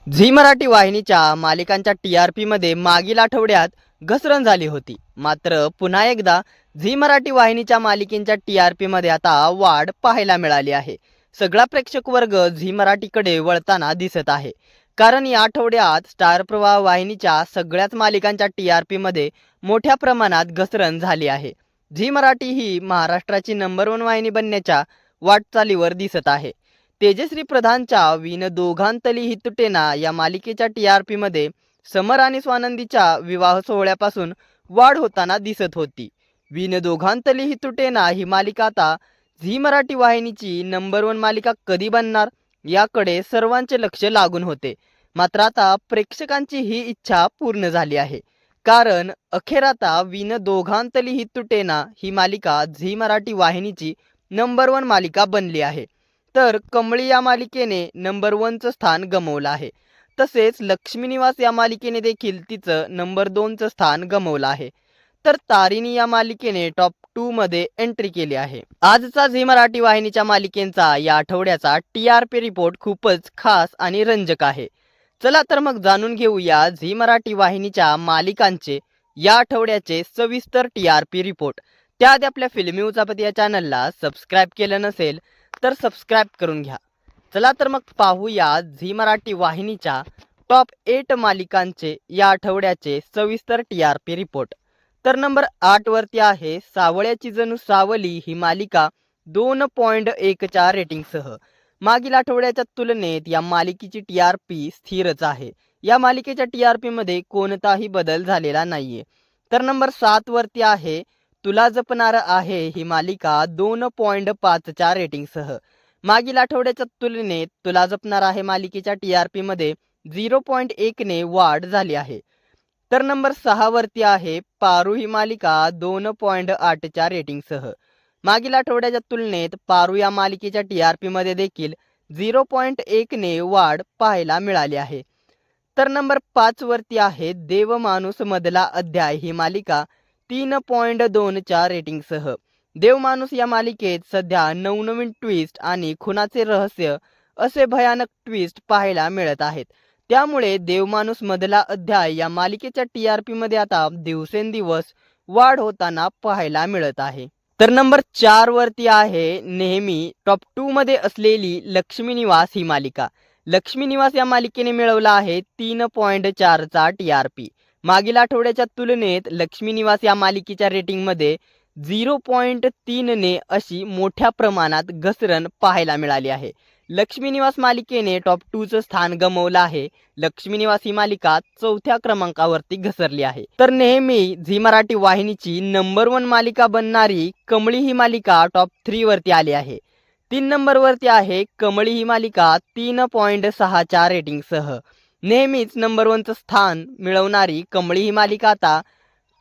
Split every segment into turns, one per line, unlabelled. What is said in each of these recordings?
Zee Marathi वाहिनीच्या मालिकांच्या TRP मध्ये मागील आठवड्यात घसरण झाली होती. मात्र पुन्हा एकदा झी मराठी वाहिनीच्या मालिकेंच्या टी-आर-पी मध्ये आता वाढ पाहायला मिळाली आहे. सगळा प्रेक्षक वर्ग झी मराठीकडे वळताना दिसत आहे. कारण या आठवड्यात स्टार प्रवाह वाहिनीच्या सगळ्याच मालिकांच्या टी-आर-पी मध्ये मोठ्या प्रमाणात घसरण झाली आहे. झी मराठी ही महाराष्ट्राची नंबर 1 वाहिनी बनण्याच्या वाटचालीवर दिसत आहे. तेजश्री प्रधानच्या विण दोघांतली ही तुटेना या मालिकेच्या टी-आर-पी मध्ये समर आणि स्वानंदीच्या विवाह सोहळ्यापासून वाढ होताना दिसत होती. विण दोघांतली ही तुटेना ही मालिका आता झी मराठी वाहिनीची नंबर 1 मालिका कधी बनणार याकडे सर्वांचे लक्ष लागून होते. मात्र आता प्रेक्षकांची ही इच्छा पूर्ण झाली आहे. कारण अखेर आता विण दोघांतली ही तुटेना ही मालिका झी मराठी वाहिनीची नंबर 1 मालिका बनली आहे. तर कमळी या मालिकेने नंबर 1चं स्थान गमावलं आहे. तसेच लक्ष्मी निवास या मालिकेने देखील तिचं नंबर 2चं स्थान गमावलं आहे. तर तारिणी या मालिकेने टॉप 2 मध्ये एंट्री केली आहे. आजचा झी मराठी वाहिनीच्या मालिकेंचा या आठवड्याचा टी-आर-पी रिपोर्ट खूपच खास आणि रंजक आहे. चला तर मग जाणून घेऊया झी मराठी वाहिनीच्या मालिकांचे या आठवड्याचे सविस्तर टी-आर-पी रिपोर्ट. त्याआधी आपल्या फिल्मी उचापती या चॅनलला सबस्क्राईब केलं नसेल तर सबस्क्राईब करून घ्या. चला तर मग पाहूया झी मराठी वाहिनीच्या टॉप 8 मालिकांचे या आठवड्याचे सविस्तर टी-आर-पी रिपोर्ट. तर नंबर 8 वरती आहे सावळ्याची जणू सावली ही मालिका 2.1च्या रेटिंगसह. मागील आठवड्याच्या तुलनेत या मालिकेची टी-आर-पी स्थिरच आहे. या मालिकेच्या टी-आर-पी मध्ये कोणताही बदल झालेला नाहीये. तर नंबर 7 वरती आहे तुला जपणार आहे ही मालिका 2.5च्या रेटिंगसह. मागील आठवड्याच्या तुलनेत तुला जपणार आहे मालिकेच्या टी-आर-पी मध्ये 0.1 ने वाढ झाली आहे. तर नंबर 6 वरती आहे पारू ही मालिका 2.8च्या रेटिंगसह. मागील आठवड्याच्या तुलनेत पारू या मालिकेच्या टी-आर-पी मध्ये देखील 0.1 ने वाढ पाहायला मिळाली आहे. तर नंबर 5 वरती आहे देवमाणूस मधला अध्याय ही मालिका 3.2च्या रेटिंगसह. देवमाणूस या मालिकेत सध्या नवनवीन ट्विस्ट आणि खुनाचे रहस्य असे भयानक ट्विस्ट पाहायला मिळत आहेत. त्यामुळे देवमाणूस मधला अध्याय या मालिकेच्या टी-आर-पी मध्ये आता दिवसेंदिवस वाढ होताना पाहायला मिळत आहे. तर नंबर 4 वरती आहे नेहमी टॉप 2 मध्ये असलेली लक्ष्मी निवास ही मालिका. लक्ष्मी निवास या मालिकेने मिळवला आहे 3.4चा टी-आर-पी. मागील आठवड्याच्या तुलनेत लक्ष्मी निवास या मालिकेच्या रेटिंगमध्ये 0.3 ने अशी मोठ्या प्रमाणात घसरण पाहायला मिळाली आहे. लक्ष्मी निवास मालिकेने टॉप 2चं स्थान गमावलं आहे. लक्ष्मी निवास ही मालिका 4थ्या क्रमांकावरती घसरली आहे. तर नेहमी झी मराठी वाहिनीची नंबर 1 मालिका बनणारी कमळी ही मालिका टॉप 3 वरती आली आहे. 3 नंबरवरती आहे कमळी ही मालिका 3.6च्या रेटिंगसह. नेहमीच नंबर 1चं स्थान मिळवणारी कमळी ही मालिका आता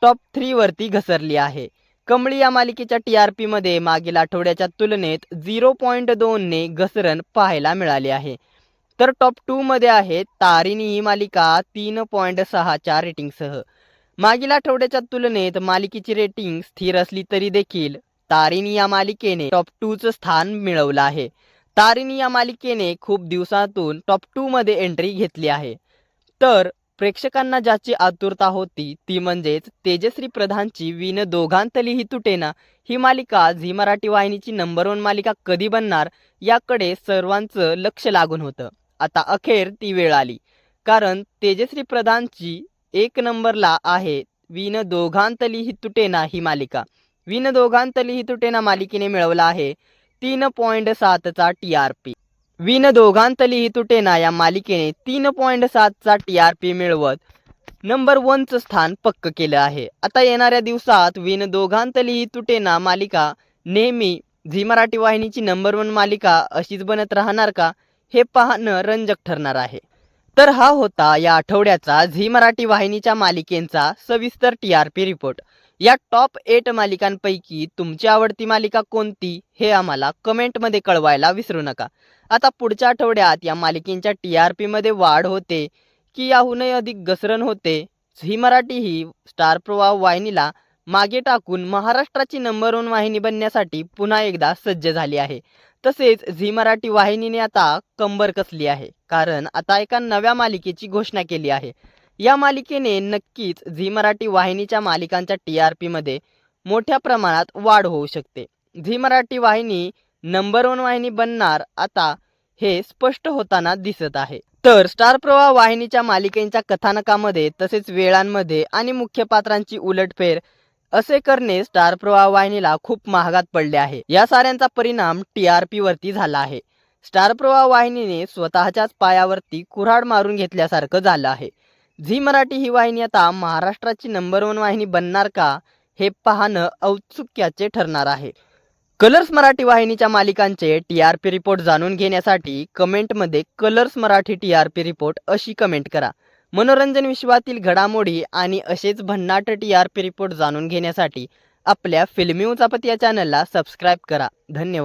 टॉप 3 वरती घसरली आहे. कमळी या मालिकेच्या टी-आर-पी मध्ये मागील आठवड्याच्या तुलनेत 0.2 ने घसरण पाहायला मिळाली आहे. तर टॉप 2 मध्ये आहे तारिणी ही मालिका 3.6च्या रेटिंगसह. मागील आठवड्याच्या तुलनेत मालिकेची रेटिंग स्थिर असली तरी देखील तारिणी या मालिकेने टॉप 2चं स्थान मिळवलं आहे. तारिणी या मालिकेने खूप दिवसातून टॉप 2 मध्ये एंट्री घेतली आहे. तर प्रेक्षकांना ज्याची आतुरता होती ती म्हणजेच तेजश्री प्रधानची विण दोघांतली ही तुटेना ही मालिका झी मराठी वाहिनीची नंबर 1 मालिका कधी बनणार याकडे सर्वांचं लक्ष लागून होतं. आता अखेर ती वेळ आली. कारण तेजश्री प्रधानची 1 नंबरला आहे विण दोघांतली ही तुटेना ही मालिका. विण दोघांतली ही तुटेना मालिकेने मिळवला आहे 3.7चा टी-आर-पी. विण दोघांतली ही तुटेना या मालिकेने 3.7चा टी-आर-पी मिळवत नंबर 1चं स्थान पक्क केलं आहे. आता येणाऱ्या दिवसात विण दोघांतली ही तुटेना मालिका नेहमी झी मराठी वाहिनीची नंबर 1 मालिका अशीच बनत राहणार का हे पाहणं रंजक ठरणार आहे. तर हा होता या आठवड्याचा झी मराठी वाहिनीच्या मालिकेंचा सविस्तर टी-आर-पी रिपोर्ट. या टॉप 8 मालिकांपैकी तुमची आवडती मालिका कोणती हे आम्हाला कमेंटमध्ये कळवायला विसरू नका. आता पुढच्या आठवड्यात या मालिकेच्या टी-आर-पी मध्ये वाढ होते की याहूनही अधिक घसरण होते. झी मराठी ही स्टार प्रवाह वाहिनीला मागे टाकून महाराष्ट्राची नंबर 1 वाहिनी बनण्यासाठी पुन्हा एकदा सज्ज झाली आहे. तसेच झी मराठी वाहिनीने आता कंबर कसली आहे, कारण आता एका नव्या मालिकेची घोषणा केली आहे. या मालिकेने नक्कीच झी मराठी वाहिनीच्या मालिकांच्या TRP मध्ये मोठ्या प्रमाणात वाढ होऊ शकते. झी मराठी वाहिनी नंबर 1 वाहिनी बनणार आता हे स्पष्ट होताना दिसत आहे. तर स्टार प्रवाह वाहिनीच्या मालिकेच्या कथानकामध्ये तसेच वेळांमध्ये आणि मुख्य पात्रांची उलटफेर असे करणे स्टार प्रवाह वाहिनीला खूप महागात पडले आहे. या साऱ्यांचा परिणाम TRP वरती झाला आहे. स्टार प्रवाह वाहिनीने स्वतःच्याच पायावरती कुऱ्हाड मारून घेतल्यासारखं झालं आहे. झी मराठी ही वाहिनी आता महाराष्ट्राची नंबर 1 वाहिनी बनणार का, हे पाहणं औत्सुक्याचे ठरणार आहे. कलर्स मराठी वाहिनीच्या मालिकांचे TRP रिपोर्ट जाणून घेण्यासाठी कमेंटमध्ये कलर्स मराठी TRP रिपोर्ट अशी कमेंट करा. मनोरंजन विश्वातील घडामोडी आणि असेच भन्नाट TRP रिपोर्ट जाणून घेण्यासाठी आपल्या फिल्मी उचापत या चॅनलला सबस्क्राईब करा. धन्यवाद.